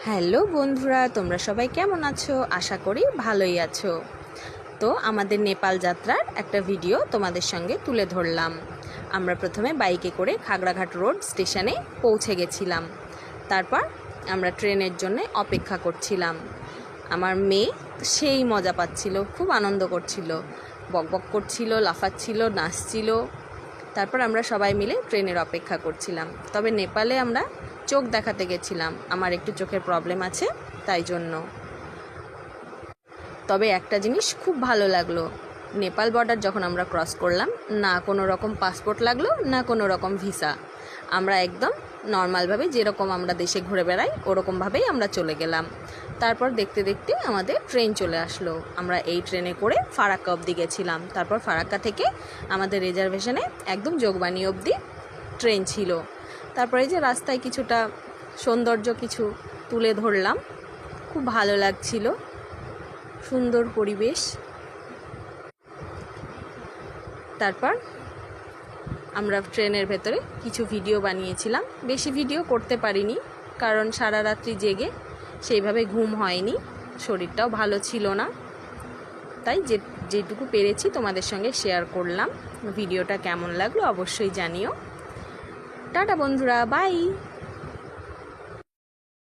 Hello বন্ধুরা, তোমরা সবাই কেমন আছো? আশা করি ভালোই আছো। তো আমাদের নেপাল যাত্রার একটা ভিডিও তোমাদের সঙ্গে তুলে ধরলাম। আমরা প্রথমে বাইকে করে খাগড়াঘাট রোড স্টেশনে পৌঁছে গেছিলাম। তারপর আমরা ট্রেনের জন্য অপেক্ষা করছিলাম। আমার মেয়ে সেই মজা পাচ্ছিল, খুব আনন্দ করছিল, বকবক করছিল, লাফাচ্ছিল, নাচছিল। তারপর আমরা সবাই মিলে ট্রেনের অপেক্ষা করছিলাম। তবে নেপালে আমরা চোখ দেখাতে গেছিলাম, আমার একটু চোখের প্রবলেম আছে তাই জন্য। তবে একটা জিনিস খুব ভালো লাগলো, নেপাল বর্ডার যখন আমরা ক্রস করলাম, না কোনো রকম পাসপোর্ট লাগলো, না কোনো রকম ভিসা। আমরা একদম নর্মালভাবে যেরকম আমরা দেশে ঘুরে বেড়াই ওরকমভাবেই আমরা চলে গেলাম। তারপর দেখতে দেখতে আমাদের ট্রেন চলে আসলো। আমরা এই ট্রেনে করে ফারাক্কা অবধি গেছিলাম। তারপর ফারাক্কা থেকে আমাদের রিজার্ভেশনে একদম যোগবাণী অবধি ট্রেন ছিল। তারপরে যে রাস্তায় কিছুটা সৌন্দর্য কিছু তুলে ধরলাম, খুব ভালো লাগছিল, সুন্দর পরিবেশ। তারপর আমরা ট্রেনের ভেতরে কিছু ভিডিও বানিয়েছিলাম। বেশি ভিডিও করতে পারিনি, কারণ সারা রাত্রি জেগে সেইভাবে ঘুম হয়নি, শরীরটাও ভালো ছিল না। তাই যেটুকু পেরেছি তোমাদের সঙ্গে শেয়ার করলাম। ভিডিওটা কেমন লাগলো অবশ্যই জানিও। টাটা বন্ধুরা, বাই।